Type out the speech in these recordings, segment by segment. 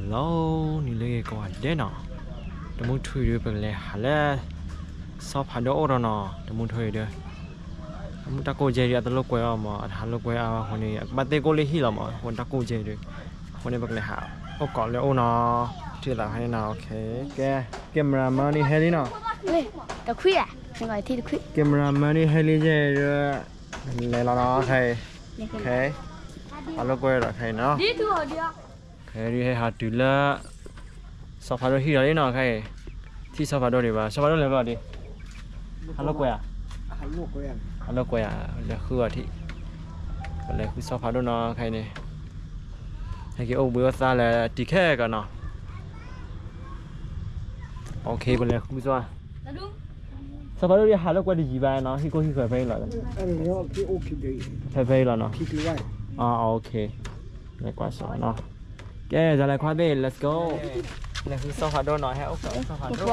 lâu ni lấy cái quả đen nọ để muốn thuê được bên này hả lẽ sao phải đỗ rồi nọ để muốn thuê được muốn ta cô chơi đi tao lúc quay mà hả lúc quay hôm nay bắt tay cô lấy hi làm mà hôm ta cô chơi được hôm nay bên này hả ô còn lấy ô nọ chưa là hay nào ok cameraman đi hay đi nọ tao khuya à thằng gọi thi tao khuya cameraman đi hay đi chơi rồi lấy nó thầy ok hả lúc quay rồi thầy nó đi thua đi cái đi hay hạt từ là sao phải đôi hi đấy nọ cái thì sao phải đôi đi bà sao phải đôi lấy vào đi hả lúc quay à hả lúc quay à là khưa thì là cứ sao phải đôi nó cái này hay cái ông bữa xa là tì khe cả nọ ok bên này không sao sao phải đôi đi hả lúc quay đi gì vậy nó khi cô khi phải vay lại phải vay là nó ok này quá sợ nó ok giờ lại qua đây let's go nàyคือsao phải đôi nó hay ông sao phải đôi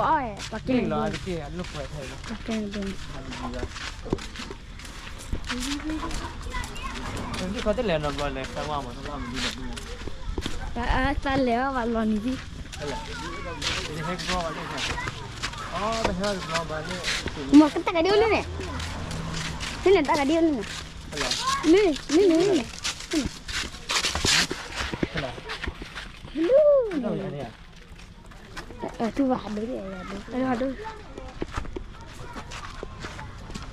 cái là cái lúc quay thầy nó có thể lên nó rồi này sao mà mình đi được ta léo và lon gì mà cái ta cái điêu lên này thế này ta cái điêu lên này lên tu vào đấy để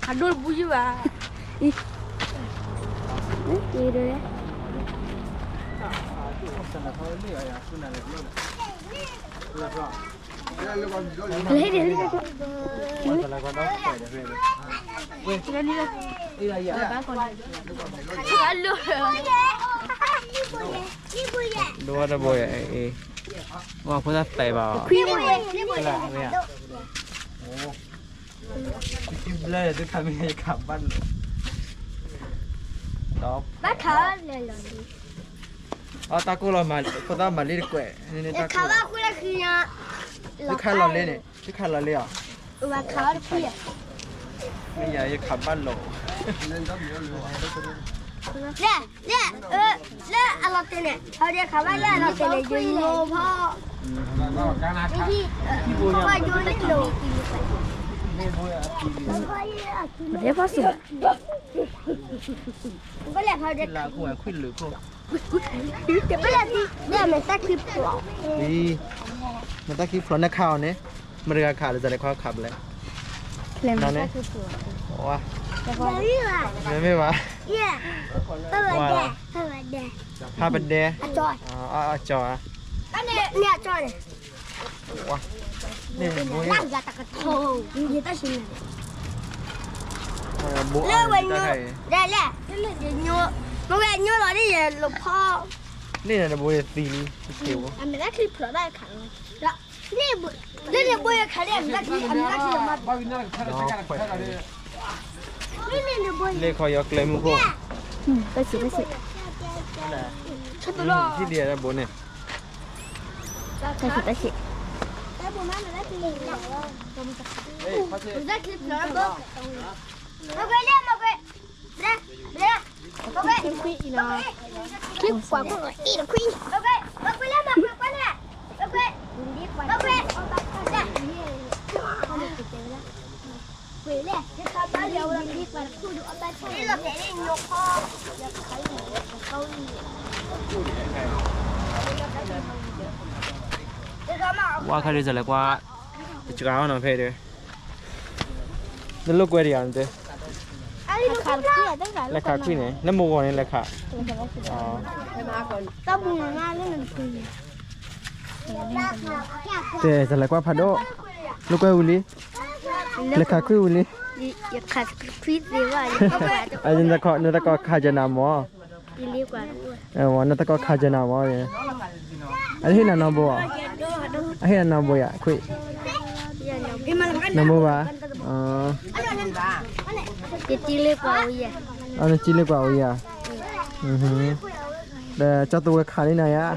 hạt đôi bùi vào đi đi rồi lấy đi đua ra bồi ấy wow có ra tẩy vào cái là này à kim lê tôi tham gia cảm ban đó bắt thở lên rồi ta cô mà cô ta mà đi quẹt nên ta thở vào khu là khi nha cái khăn lò lên này cái khăn lò lên à và thở được khi bây giờ cảm ban lộ nè ăn lót tên này họ đi khám bác là lót tên này dùng ngôพ่อphải dùng lên lỗ để phát sửa có lẽ họ đi là của khuyên lửa cô cái bây giờ thì mình ta clip lọ đi mình ta clip lọนักข่าวเนี่ยมันเรียกข่าวจะได้ข้อขับเลยนั่นเนี่ยว้าไม่วะพาไปเดะจอยอันนี้เนี่ยจอยว้านี่บุ้ยนั่งจะตะกะโถนี่ตาชินบุ้ยได้ได้เดี๋ยวโยเมื่อโยเราได้ยินหลวงพ่อนี่นะบุ้ยตีนี่เขียวอันนี้ก็คลิปเราได้ขังแล้วนี่บุ้ยขังเนี่ยอันนี้ก็คลิปมาเรียกคอยกเลยมึงพวกไปสิที่เดียร์นะบุ้ยเนี่ยไปสิแล้วบุ้ยมันได้คลิปแล้วได้คลิปแล้วบุ้ยมาไปเรียกมาไปเรียกมาไปคลิปอีน่ะคลิปกว่าก็อีน่ะคลิปมาไปเรียกมาไปเนี่ยมาไปvề nè, cái sao tới giờ là đi và thu được ở đây đi là để đi nhục kho, giờ thấy câu gì, qua khai đi giờ lại qua, chỉ có áo nào phê đi, đến lúc quay đi ăn thế, lại khá quý này, nó mua này lại khá, tao mua nga lên làm gì, thế giờ lại qua phá đô, lúc quay uliเลยขาคุยวันนี้อยากขาคุยดีว่าอันนี้ตะกอเนื้อตะกอขาจะนำวะดีกว่าวันนั้นตะกอขาจะนำวะเนี่ยอันนี้น่ะนำบัวอันนี้น่ะนำบัวอ่ะคุยนำบัวจีเล็กกว่าอีอ่ะอันนี้จีเล็กกว่าอีอ่ะแต่เจ้าตัวขานี่ไหนอ่ะ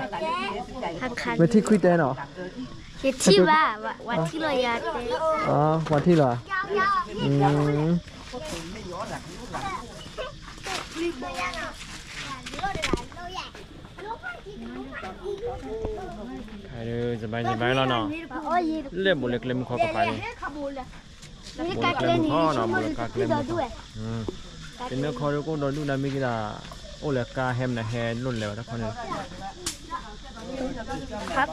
เวทีคุยเต้นเหรอที่ว่าวันที่เราอยากเต้วันที่เหรอ เด้อสบายแล้วเนาะเล็บบ่เล็กเล็บขอกระไปนี่บ่เล็กขอเนาะบ่กะเล็บเป็นเนื้อคอก็โดนดูนะมีกี่ดาโอ้แล้วกาแฮมนะแฮลุ่นแล้วทุกคนเลย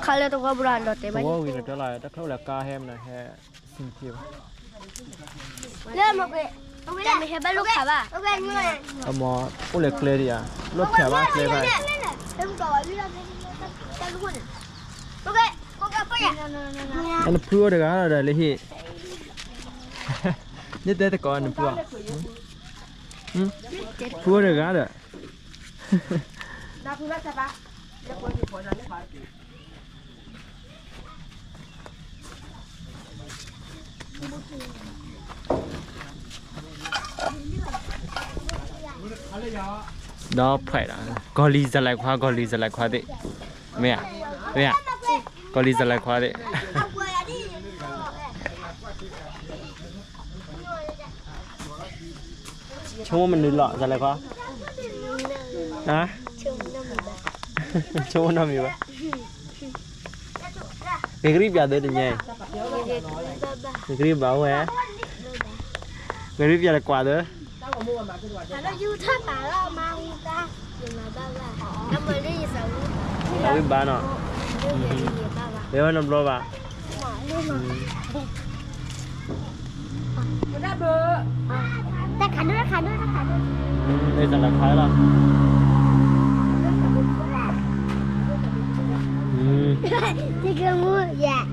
खाले तो घबरा लोते โอ้วินเท่าไหร่ถ้าเขาแล้วกาแฮมนะแฮซิมคิว ले मगे ओके मैं है बालू खाबा ओके नुए เอาหมอโอ้เล็กเกลดิอ่ะรถแถวว่าเกลไป हम तो अभी चालू होने ओके ओके पया อันนั้นเพื่อเด็กอะไรเลยฮินี่เด็กก่อนเพื่อเพื่อเด็กอะไร那不那啥吧？那过去过来你快点。 đó phải là có lý ra lại khóa đấy mẹ có lý ra lại khóa đấy chúng mình lọ ra lại khóa hả chúng nó gì vậy cái grip ra đây được nhỉ cái grip bảo hả cái grip ra lại quà đó nó du thấp mà nó mang ta nhưng mà ba nó mới đi sao nó biết ba nó nếu nó lo ba ta khánh đây là khói rồi thì cái mua dạ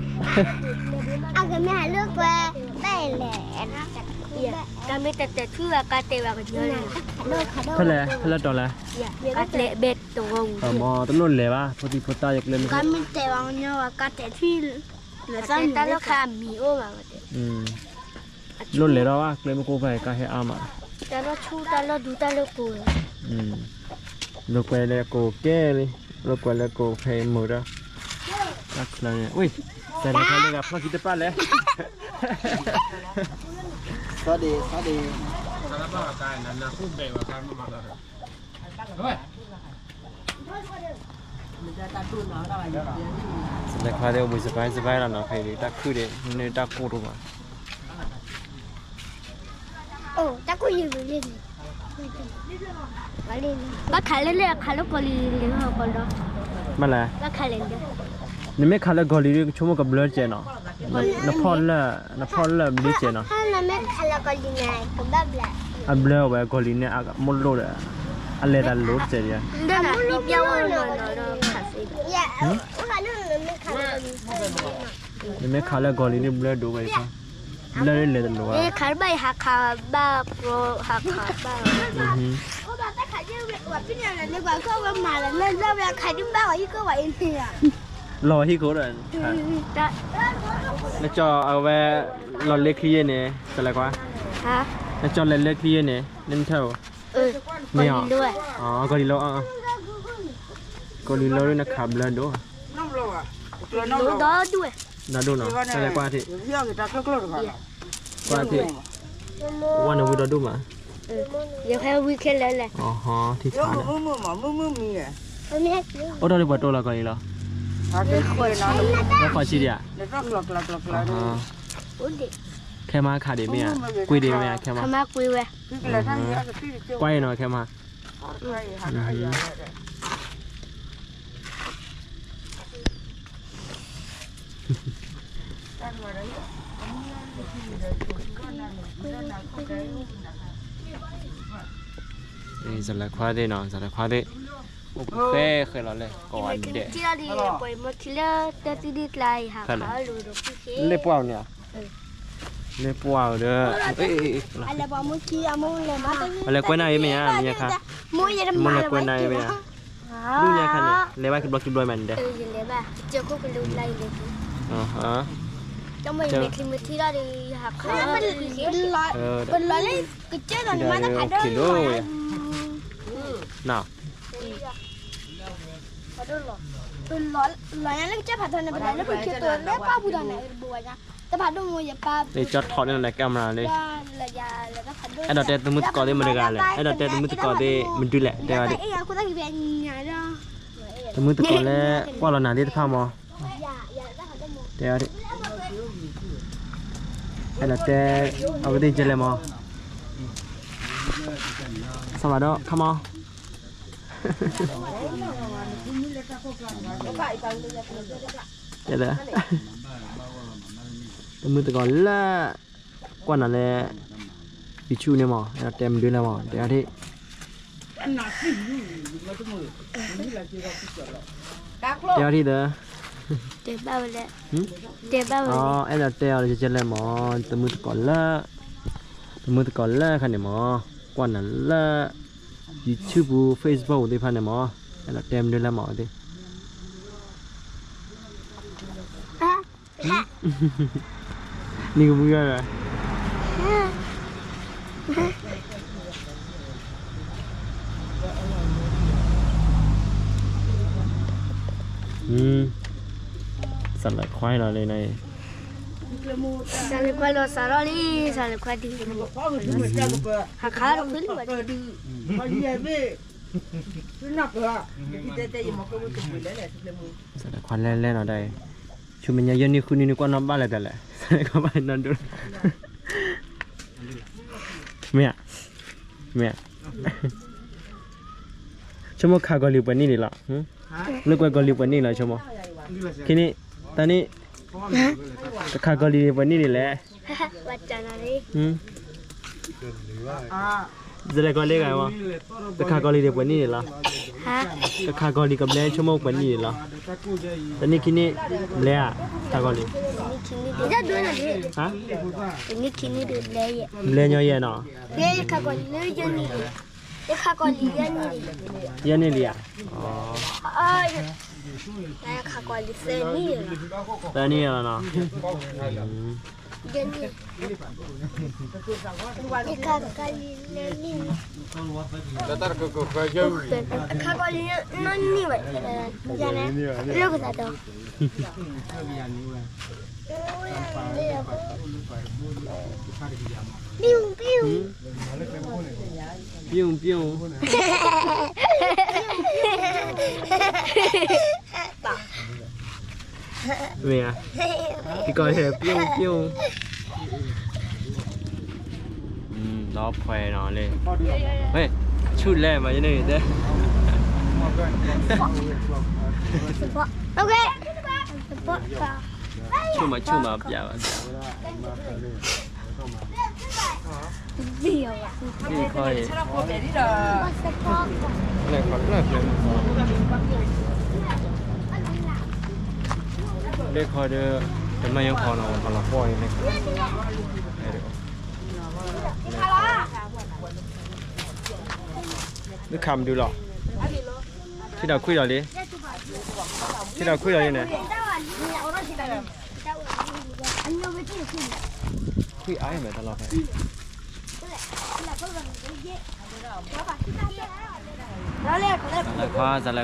ăn cái mẹ nước qua đây lẹ cái mẹ tẹt tẹt thứ là cá tê vào cái nơi này thế là trò là cá tê bệt tổ hồng mò tấm luôn lẹ ba phô ti phô ta giật lên cá mẹ tê vào nhau và cá tê phi là sao ta nó khá mì ô mà luôn lẹ đó á lên cô về cá hệ am à ta nó chu ta nó đủ ta nó cùi lúc quay là cô kê đi lúc quay là cô phải mở ra đặt là uiแต่ละคนเลยครับมาคิดจะปั้นเลยสวัสดีสวัสดี Karena apa kan nana kumbe wa kan ma da. Oi. แต่คราวเดียวบุษบายแล้วเนาะใครดีตักคือเด็กนี่ตักกูรู้ป่ะ โอ้ตักกูยืนเล่นก็ขายเล่นๆขายแล้วก็ลีเลี้ยงเขาก็รอ มาแล้ว ก็ขายเล่นนี่ไม่ขายแล้วกอลีชั่วโมงกับเบลเจเนาะนับพอลละบลิเจเนาะ ถ้าเราไม่ขายแล้วก็ลีไงก็แบบแหละ อันเบลไว้กอลีเนี่ยอ่ะมุดโลดอ่ะอะไรดันโลดเจเนี่ย เดี๋ยวนะรีบยาวเลยขายสิอย่าขายเรื่องนั้นไม่ขายแล้วนี่ไม่ขายแล้วกอลีนี่เบลดูไปซะเบลเลยดันโลด นี่ขายใบหักขาบ้าโปรหักขาบ้าโอ้บ้าแต่ขายเยอะกว่าพี่เนี่ยเลยดีกว่าก็ว่ามาแล้วเล่นเรื่องขายดิ้มบ้าว่าอีกก็ว่าอีเนี่ย รอที่เขาเลยแล้วจอเอาไว้รอเล็กขี้เนี่ยจะอะไรกว่า ฮะ แล้วจอเล็กขี้เนี่ยเล่นเท่า ไม่เอาด้วย อ๋อกอลีโลอ่ะกอลีโลด้วยนะครับเบลดู น้ำโลอ่ะตัว หนู น้ำโล ดอด้วย น่าดูเนาะจะอะไรกว่าที่ เยอะกี่ตาก็กลัวกัน กว่าที่วันนี้วิดดูมา เดี๋ยวแค่วิกเคนแล้วแหละ อ๋อฮะที่ เยอะ ฐาน มือมีอ่ะ อันนี้ โอ้ตอนนี้เปิดตัวแล้วกอลีโล ถ้าเกิดคนน้ำ แล้วขอชีเดีย เดี๋ยวต้องหลอก อุ้ยดิ แค่มาขาดเดียวมั้ยกุยเดียวมั้ยแค่มา ทำมาคุยเว้ย พี่เลยทั้งเยอะกับพี่เจ้า ก้อยหน่อยแค่มานี่จะละควาเดเนาะจะละควาเดโอเคเคยแล้วเลยก่อนเด็ก ที่เราดีปล่อยมาทีละแต่ที่ดีไกลหาขาลูดูพี่เช เล่ปวาวเนี่ยเล่ปวาวเด้อเอ้ย อะไรบอกมุกี้อะมุเลยมาตั้ง อะไรกวนายมั้ยอ่ะเนี่ยค่ะ มุยยัง มัน มา อะไรกวนายมั้ยอ่ะดูเนี่ยค่ะเนี่ยเลว่าคือบล็อกด้วยมันเด้อ ยังเลยบ้าเจ้าก็เป็นลูกไล่เลย อ๋อฮะ จะไม่มีคลิปที่เราดีหาขาเป็นร้อยเลยก็เจ้าตอนนี้มาตั้งแต่เดิมน่ะเป็นร้อยแล้วเจ้าผัดทอนในประเทศแล้วเป็นเชื่อตัวแล้วป้าบูดานไหนบัวนะแต่ผัดด้วยมืออย่าป้า นี่จอดถอดนี่แหละแกมราเลย ยาแล้วก็ผัดด้วย ไอ้ดอกเตตมุตกอเดมันเดกาเลยไอ้ดอกเตตมุตกอเดมันดูแหละเดี๋ยวดิ ไอ้ยาคุณต้องกินเป็นยาด้วย ตมุตกอแล้วว่าเราหนาที่ท่ามอ ยา เดี๋ยวดิไอ้ละแต่เอาไปตีเจเลยมั้งสวัสดีครับมั้งเดี๋ยวมือตะก่อนละกว่านั่นแหละบิชูเนี่ยมั้งไอ้ละเต็มด้วยแล้วมั้งเดี๋ยวดิเดี๋ยวดิเด้อเดี๋ยวบ้าเลยเดี๋ยวบ้าเลย อ๋อไอ้ละแต่เอาจะเลยมั้งแต่มือตะก่อนละคันเนี่ยมั้งกว่านั่นละ YouTube Facebook ที่พันเนี่ยมั้งไอ้ละเต็มด้วยแล้วมั้งดิ นี่ก็มึงอะไรสัตว์หลายควายเราเลยในSale quello saroli, sale qua di a caro quello ma niente non ha te io ma come tu vuoi lei สัตว์หลายควายเล่นๆเอาได้ชุมันยังนี่คุณนี่กว่าน้ำบ้านอะไรกันแหละสัตว์ก็ไปนั่นดูเมียชั่วโมงขากอลิปวันนี้นี่หรอเลิกว่ากอลิปวันนี้เหรอชั่วโมงทีนี้ตอนนี้ขากอลิวันนี้นี่แหละ Bacciana lì. จะได้กอลิกันวะแต่ขากอลิเดี๋ยววันนี้เหรอแต่ขากอลิกับแม่ชั่วโมงวันนี้เหรอตอนนี้คิดนี่แล้ขากอลิ Già due lì. ฮะ Ini kini di lei. เล่นเยอะเนาะ Lei cagoli, lei già ni. Lei cagoli già ni. เยอะนี่เลยอ่ะอ๋อ Ai. Lei cagoli sei ni. แต่นี่เหรอเนาะ Già ni. Lei cagoli ni. Datar ko jauh. Cagoli non ni vai. Già ne. Lo che dato. Piu piu. ปิ้วเมียพี่ก้อยเห็นปิ้วรอบไฟนอนเลยเฮ้ยชุดแรกมาจะได้เด้อ Ok. ชุดมาอย่า Dio. พี่ค่อย Basta poco. เลยขอเลิกเลยเด็กคอยเด้อจะไม่ยังพอนอนพอละป่อยเลยนึกคำดูหรอที่เราคุยเราดิที่เราคุยเราเนี่ยคุยอ้ายไหมตลอดไปสลายคว้าแล้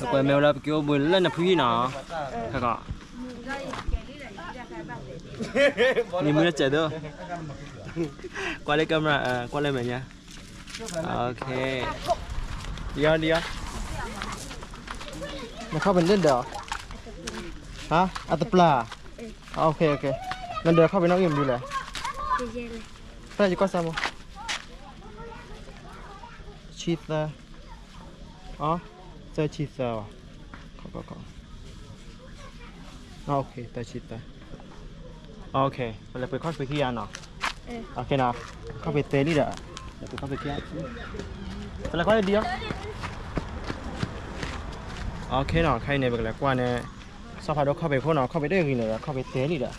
วก็แมวเราไปเกี่ยวบุญเล่นนะพี่เนาะแล้วก็นี่มือเจ็ดด้วยกว่าเลยกำลังกว่าเลยเหมือนเนี่ยโอเคเดี๋ยวมาเข้าเป็นเล่นเดี๋ยวฮะอัตปลาโอเคงั้นเดี๋ยวเข้าไปน้องอิ่มดูเลยไปจะก็ซ้ำมั้งชีสนะอ๋อเจอชีสอ่ะก็โอเคแต่ชีสอ่ะโอเคเราไปเข้าไปขี้ยาเนาะโอเคนะเข้าไปเตะนี่เด้อเดี๋ยวไปเข้าไปขี้ยาอะไรก็ได้เดียวโอเคเนาะใครเนี่ยเป็นอะไรกว่าเนี่ยสภาพเราเข้าไปคนเนาะเข้าไปได้กี่เนี่ยเข้าไปเตะนี่เด้อ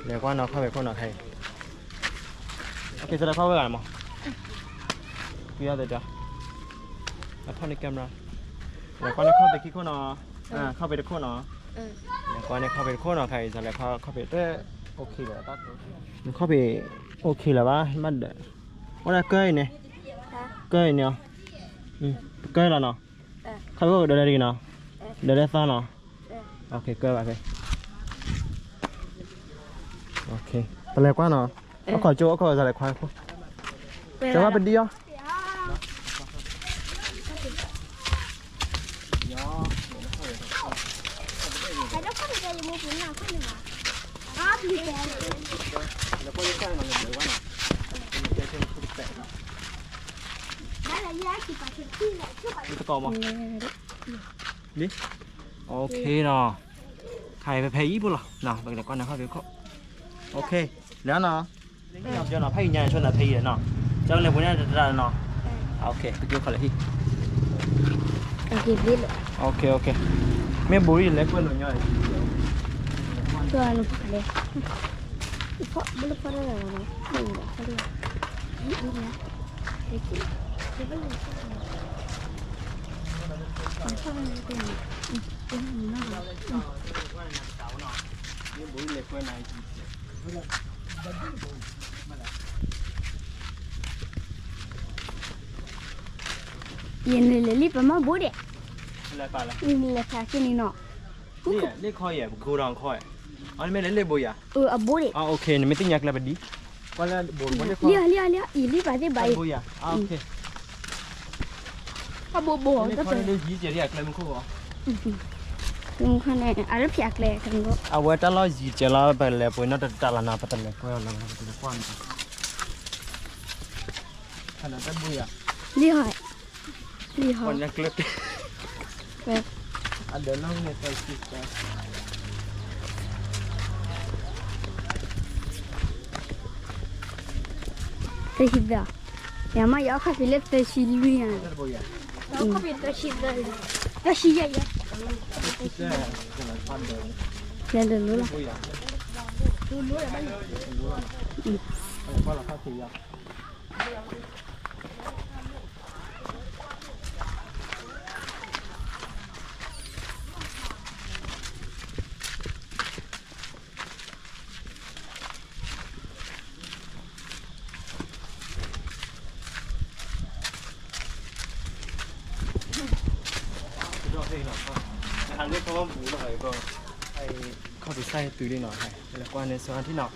แล้วกว่าเนาะเข้าไปคนเนาะใครโอเคจะได้เข้าไปกันมั้งขี้ยาเดี๋ยวแล้วพอในแคมราแล้วก็เข้าไปขี้คนเนาะเข้าไปได้คนเนาะแล้วก็เนี่ยเข้าไปคนเนาะใครจะแล้วเข้าไปได้โอเคเลยตัดเข้าไปโอเคแล้ววะมันเด้อวันละเกยเนี่ยเกยเนี่ยเกยแล้วเนาะเขาก็เดินได้ดีเนาะเดินได้ซ้ำเนาะโอเคเกยไปโอเคตอนแรกว่าเนาะเขาขอโจ้เขาจะอะไรควายพวกจะว่าเป็นดีอ่ะ mua bún nào khác nữa đó thì cáiแล้วก็จะใส่หน่อยเดี๋ยวว่ามันจะเป็นสุดแปลก đó là giá chỉ phải thực thi lại chứ phải ตะกอมั้งนี่โอเคเนาะไข่ไปเพย์ปุ่นหรอเนาะไปเดี๋ยวก่อนนะครับเดี๋ยวเขาโอเคแล้วเนาะเดี๋ยวเนาะเพย์ยังชวนเนาะเพย์เนาะเจ้าเลยพวกนี้จะได้เนาะโอเคไปดูเขาเลยที่ ok biết rồi โอเคโอเคไม่บุรีเล็กกว่าหน่อยย่อย cho nó phải đây phọ bữa phọ đây là nó đừng để phọ đây đi nhá đấy chị cái bữa này còn phọ này cái này cái này nóไม่บุรีเล็กกว่าไหน yên này là lip mà bố đẻ อะไรไปละ yên là phải cái này nọ นี่เล็กคอยอ่ะกูรองคอยอ๋อไม่เล่นเล็กบุยอ่ะ bố đẻ อ๋อโอเคนี่ไม่ต้องอยากเลยแบบนี้ก็แล้วบุญไม่ได้คอย lia ý lip phải thế bảy บุยอ่ะโอเค có bố bố นี่ ก็ คอย เป็น ได้ยีเจียกเลยมันคู่เหรอ ลุงคนไหนอะไรเพียกเลยกันก็ เอาไว้ตลอดยีเจียแล้วไปเลยปุ่นน่าจะตลาดนาปัตตานีก็แล้วนะเป็นกว้างขนาดนั้นบุยอ่ะ ลี่หอย คนยังเล็ก แบบ อันเดินล่องเนี่ยไปสิจ้ะ แต่ชิดาอย่ามาอยากให้เล็กแต่ชิลุยอ่ะ บุยอ่ะ เราก็เป็นแต่ชิดาแต่ชิดใหญ่ ใช่ขนาดพันเดิน เดี๋ยวรู้ละ บุยอ่ะเพราะเราเข้าสีอ่ะทางนี้เขาว่าหมูหน่อยก็ไอเข้าไปใส่ตื้อได้หน่อยแล้วก็ในส่วนที่หนอก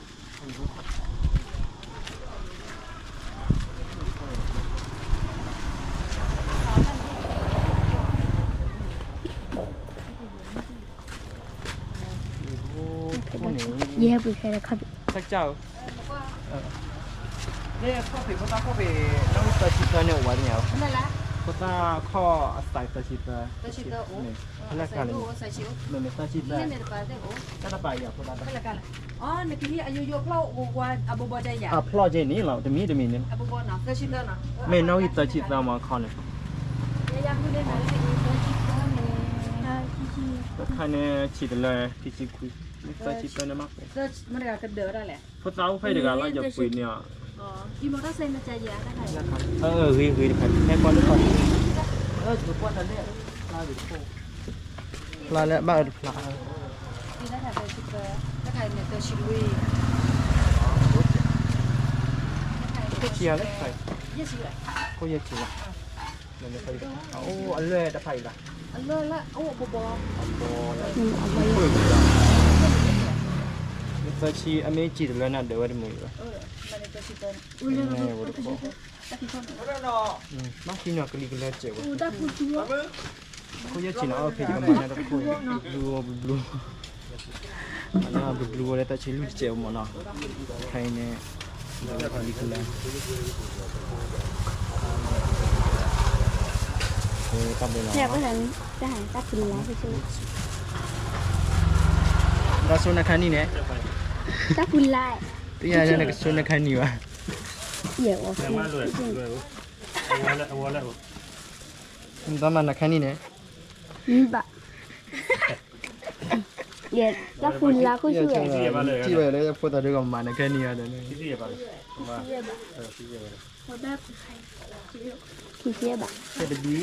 เย่ไปใครครับ สักเจ้าเนี่ยข้อผิดเขาตั้งข้อผิดน้องตัดชิดเนี่ยวันเนี่ย นั่นแหละ เขาตั้งข้อใส่ตัดชิดเนี่ยแล้วกันเลย ใส่ชิว เนี่ยตัดชิด นี่ เนี่ย เนี่ยไปได้โอ้ ก็ไปอย่างคนละ นั่นแหละกันอ๋อในที่นี้อายุโยกเล่าว่าอาบูบอใจใหญ่ อ่ะพลอเจนี่เราจะมีเนี่ย อาบูบอเนาะแต่ชิดแล้วเนาะ ไม่น้อยตัดชิดเรามาคอนเนี่ย ยังไม่ได้ไหนเลย ก็คันเนี่ยชิดเลยที่ชิดคุยตัดชิดตัวเนี่ยมาก แต่มันก็กระเดือได้แหละ เพราะเราไฟเด็กเราจะคุยเนี่ย อ๋ออีมอเตอร์ไซค์มันใจเย็นนะคะ เฮ้ยแค่ก่อนก่อนถูกว่าทันเนี่ยปลาหรือโคปลาและบ้าปลา ที่นั่นถ่ายไปชิดเลยถ้าถ่ายเนี่ยตัวชิลุย ก็เชียร์เลยใส่ เยอะชิเลย ก็เยอะชิวเนี่ยไม่ค่อยโอ้อันเลยจะไปละ อันเลิศละโอ้บูบอ เอาไป ตัวชีอเมจิตเลยนะเดี๋ยววันมือ มันจะชิดตัว เนี่ยวันนี้มาที่เนี่ยก็ลีกเลยเจ๋อ อูตาพูดชัว ก็เยอะชินะโอเคก็มาเนี่ยก็คุยบลูนะบลูเลยแต่ชิลุเจ๋อหมดเนาะใครเนี่ยเดี๋ยวก็ลีกเลยทำไปแล้ว เนี่ยก็ฉันจะหาตาคุณแล้วไปช่วย เราโซนอาคารนี่เนี่ย ตาคุณไล่ ตัวอย่างเนี่ยโซนอาคารนี่วะ เดี๋ยวโอเค มันต้องมาอาคารนี่เนี่ย บะเดี๋ยวตาคุณลาคุณช่วย ที่ไปเลยจะพูดอะไรกับมันอาคารนี่อะไรเนี่ย ที่เสียบะ เฮ็ดดี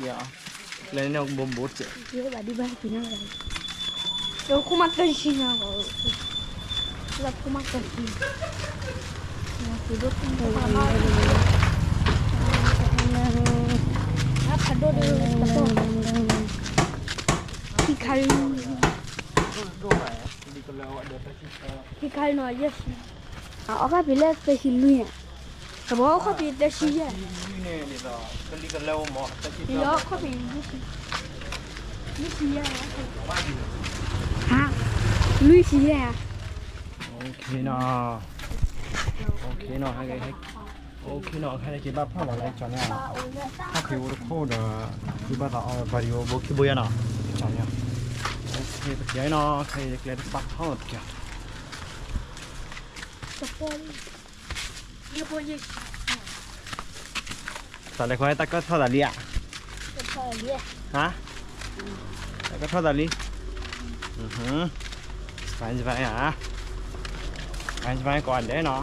อย่าแล้วเนี่ยบ่มบดเจ้ เสียบะดีบ้าพี่น้องเลยเราคุมากันชินะเราคุมากันชินะคือรถที่เราขับรถที่คัน ดูไปดีก็แล้วเดี๋ยวไปชิม ที่คันหน่อยเยอะสิเอาข้าวไปเล่นไปชิลุยแต่บอกข้าวไปเตชิเยอะ นี่นี่ต่อก็ดีก็แล้วหมอแต่ชิม เดี๋ยวข้าวไปเยอะสิ ฮะลุยสีแหละ โอเคเนาะโอเคเนาะให้โอเคเนาะให้กินบ้าพ่อบอกอะไรจอนเนี่ยถ้าคือวุ้นโคตรคือบ้าต่อเอาไปอยู่บุกบุยเนาะจอนเนี่ยโอเคไปเจอเนาะใครเล็กๆปักเข้าเกี่ยว สปอนเยอะเยอะ แต่เล็กน้อยแต่ก็เท่าแต่เลี้ย สปอนเยอะ ฮะแต่ก็เท่าแต่เลี้ยไปฮะไปก่อนเด้เนาะ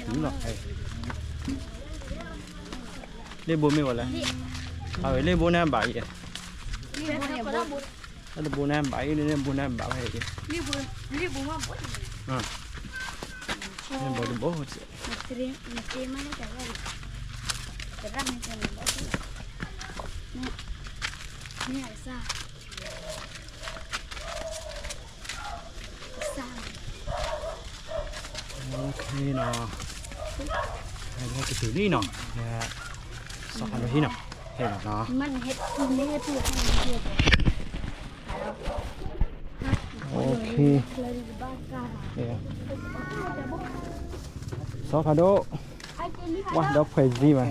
đúng rồi lên 4 mươi gọi là lên 4 em 7 vậy nó được 4 em 7 lên 4 em 7 hay gì lên 4 được 4 chứ ok nó hay cái thứ đi nó sao ăn được nào hay là nó มันเฮ็ดไม่ให้พูดให้เฮ็ด ok sao phá đỗ wow đó phải gì mà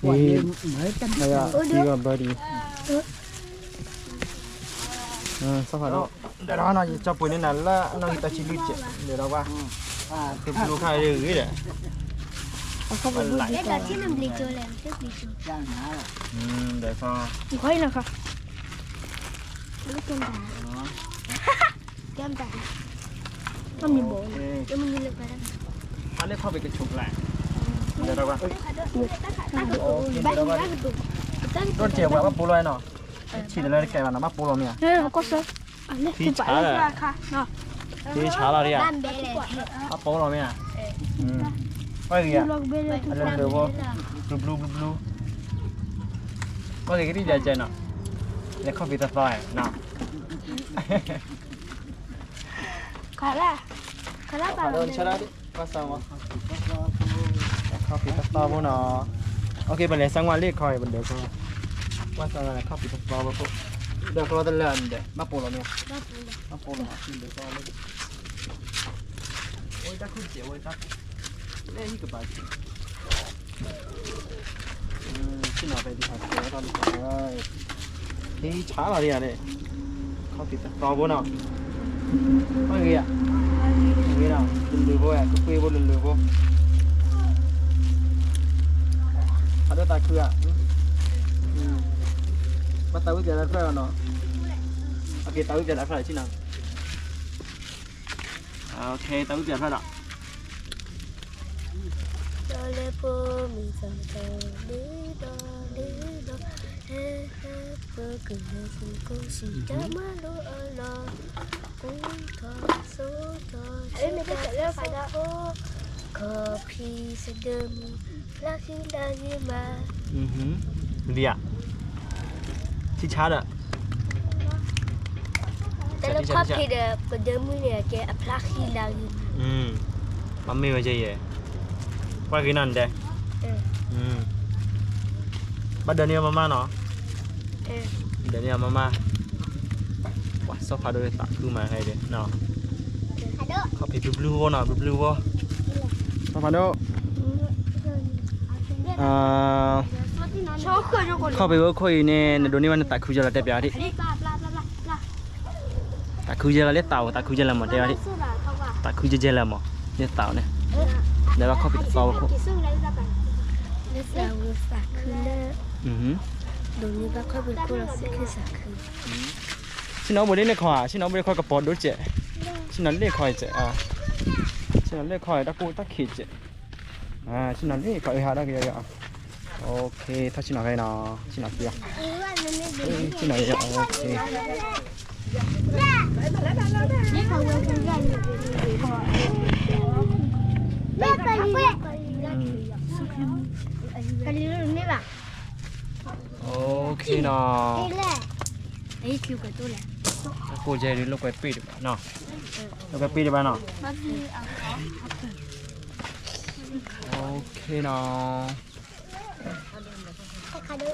thì đây là đi vào bờ đi sao phá đỗ để đó nó cho bụi nên là nó người ta chỉ lít chứ để đó qua từ lúc hai đứa cái đấy Đây là chiếc nằm lì chơi làm chiếc lì chơi. Để sao? Khói nào không? Nó kem tả. Kem tả. Không nhìn bộ. Cho mình nhìn lực vào đây. Anh lấy kho về cái chụp lại. Để đâu qua? Con chèo qua bắt bố loài nọ. Chỉ là cái mà nó bắt bố loài nè. Đây là có sơ. Thì chả là. Thì chả là đi à? Bắt bố loài nè. Có gì ạ? Anh lên được vô. Blue. Có gì cái đi dài chơi nào? Để không bị tạt vòi nào. Khá là Cảm ơn cho đó đi. Qua sao mà? Không bị tạt vòi vô nào. Ok, bạn lấy sang ngoài liệt khỏi bạn được không? Qua sao là không bị tạt vòi vô. Được rồi, tôi lên để bắt bố nè. Bắt bố nè, xin được con đi. Ôi, ta không chịu ôi ta. Đây cái bài xin nào về đi học cái đó đi rồi thì trả lại đi à đây không thì to vô nào có gì ạ gì nào lừa vô à cứ quay vô lừa vô ở đây ta cứ à bắt tao bây giờ là phải nó ok tao bây giờ là phải chứ nào ok tao bây giờ phải đó le po mi sa ta le do he po ku su ko si ta ma lo la ku tha so ta ấy mấy cái chạy phải đó coffee sẽ đơm là khi đã gì mà đi ạ chị chả đượcแต่แล้วcoffee được có đơm này cái là khi đã gì mà mì vào gì vậy qua cái năn đây bắt đầu nhiều mama nó để nhiều mama quá sao phải đôi tạ cứ mà hay đấy nào có phải blue vô nào blue vô sao phải đâu có phải vô khơi nè đồ này mình tạ cứ giờ là đẹp đi tạ cứ giờ là lết tàu tạ cứ giờ là một đẹp đi tạ cứ giờ là một lết tàu này để bác coffee tàu cô. Xin nó bữa đến đây khỏi, xin nó bữa khỏi cặp bò đốt trẻ, xin nó lên khỏi trẻ à, xin nó lên khỏi đã cô tắc khịt trẻ, xin nó lên khỏi hà đó kìa ạ. Ok, thôi xin nó cái nào, xin nó kia, xin nó vậy ok. Ok nào. Ấy kêu cái tôi là. Cô chơi đến lúc quay pi được nào. Lúc quay pi được bao nào? เนาะ ใครดู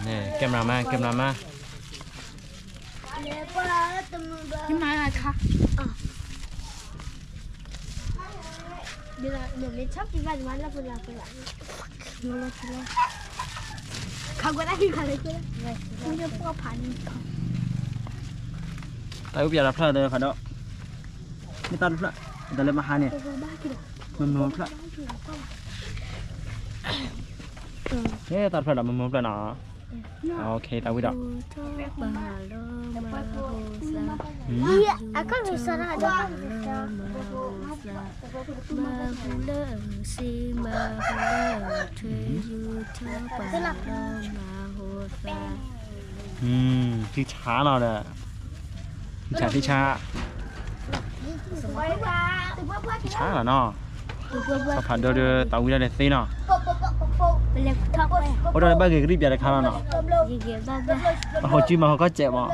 นี่แกมรามา นี่มาอะไรคะเดี๋ยวไม่ชอบกินวันแล้วคุณลาคุณลาเขาก็ได้ที่เขาเลยก็ได้คุณจะพวกพัน ตายอุปยารับพระเด้อค่ะเนาะนี่ตัดพระแต่เลยมาหาเนี่ยมันพระเฮ้ตัดพระดอกมันพระเนาะโอเคตาวิดอก iya akan bisa adaที่ช้าเนาะเด้อที่ช้าช้าเหรอเนาะสะพานเด้อตาวิดได้สิเนาะโอ้เดี๋ยวบ้านเกรียบจะได้ข้าวเนาะเขาจิ้มมาเขาก็เจ็บมั้ง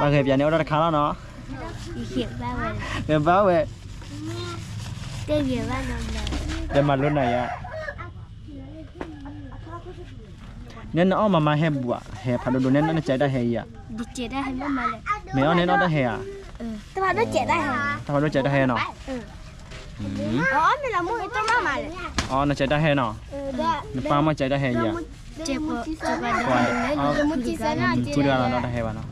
บ้านเกรียบเนี่ยได้ข้าวเนาะเดี๋ยวบ้าเว้ยเดี๋ยวมาลุ้นไหนอ่ะเนี่ยน้องมาแห่บัวแห่พันธุ์ดูเนี่ยน่าจะได้แห่อ่ะ di cek dah memang malah ไม่เอาเนี่ยน้องได้แห่อ่ะ tempat tu cek dah ทำไมรู้จักได้แห่เนาะ oh memang mu itu mama le อ๋อน่าจะได้แห่เนาะ dah น้าป้ามาใจได้แห่อ่ะ cek coba ก่อน dia mu cek sana พูดอะไรเนาะได้แห่วะเนาะ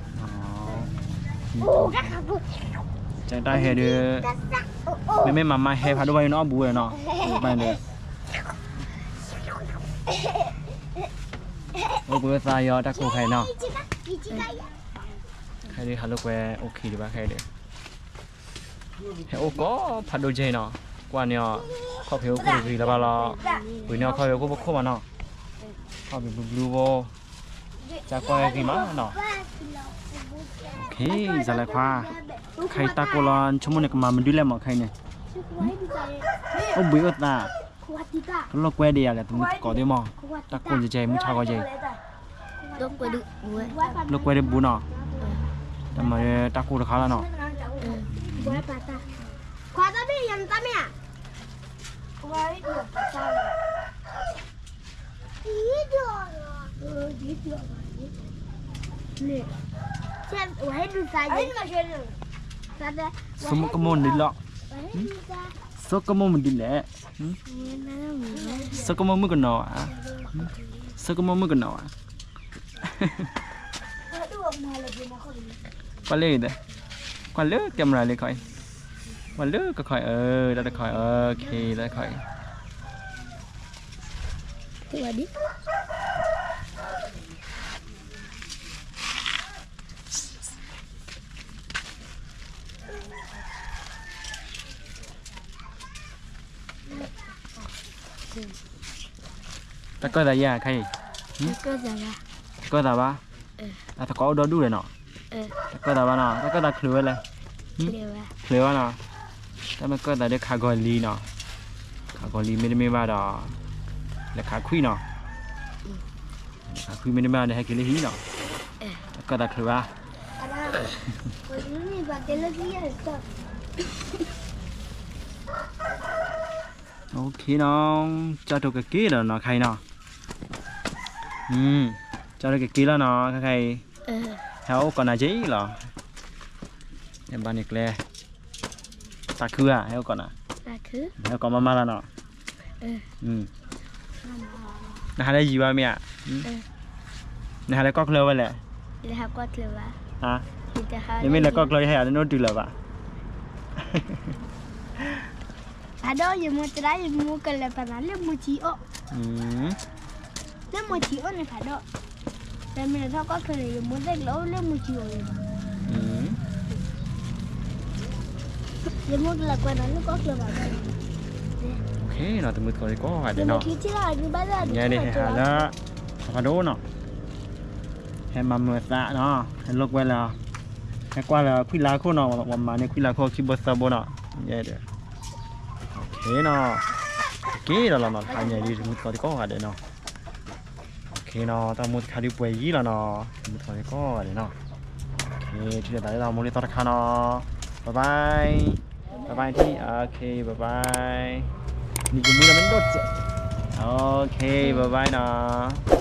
ใจได้แห่เด้อไม่มาแห่พันธุ์ด้วยเนาะบัวเนาะไปเลยโอ้เบอร์สายอตะกูใครเนาะใครดีฮัลโหลแกโอเคดีป่ะใครดีเฮ้โอ้ก็พัดดูเจเนาะกว่าเนี่ยข้าวเผากูดีแล้วป่ะล่ะวันนี้ข้าวเผากูบ่เข้ามาเนาะข้าวเผาบลูโบจากว่ากี่มาเนาะโอเคจะเลยค่ะใครตะกูรอนชั่วโมงนึงก็มามันดูแลหมอใครเนี่ยโอ้บุยอดตาก็แกดีอะไรตัวมึงก่อเดี๋ยวมอตะกูจะใจมึงชาวก็ใจ dok padu buat ลูกแกได้บุญเนาะแต่มาตะกูราคาแล้วเนาะ buat patah kuat tapi yang tam ya kuat itu patah itu gitu nih siap wahai dulu saja ini masih ada sada สมกมลดิละสกมลดิแหละสกมลมึงก็เนาะสกมลมึงก็เนาะqua lê đấy qua lứa kem lại lên khỏi qua lứa có khỏi đã được khỏi ok đã khỏi coba di ta coi là gì khay ke sana coi là ba ta có đó đủ rồi nọ ta coi là ba nọ ta coi là khứa này lewat khứa nọ ta mới coi là để khá gọi ly nọ khá gọi ly mấy ba đó là khá khuy nọ khá khuy mấy ba để hai cái ly hí nọ ta coi là khứa ba ini pakai lagi ya ok nó cho được cái kia là nó khay nọ cho được cái kia là nó khay theo còn là giấy là em bán được le ta khưa à theo còn à aku theo còn mama là nó nó hay là gì ba mẹ nó hay là cóc lơ vậy lẹ lihat kuat lewat hả kita harus nếu mình là cóc lơ hay là nó trừ lợ vậy ada yang mau cerai yang mau ke lepas lalu mau cio dia mau cio ni ada dan mina tahu kau kena yang mau dah lalu dia mau cio dia mau lakukan lalu kau lepas ok nó từ mực rồi có phải để nó kita lah di bawah nhà này hay là phải đố nó hay mà mượt dạ nó hay lúc quay là hay qua là quy lá khô nó mà này quy lá khô khi bớt sabo nó vậy được ok nó cái đó là nó thay nhà đi mực rồi có phải để nó ok nó ta muốn khai đi quay gì là nó mực rồi có phải để nó ok thì tại là muốn đi tao khai nó บ๊ายบายบ๊ายบายที่โอเคบ๊ายบายนี่กูมือเราไม่โดดเจ็บโอเคบ๊ายบายเนาะ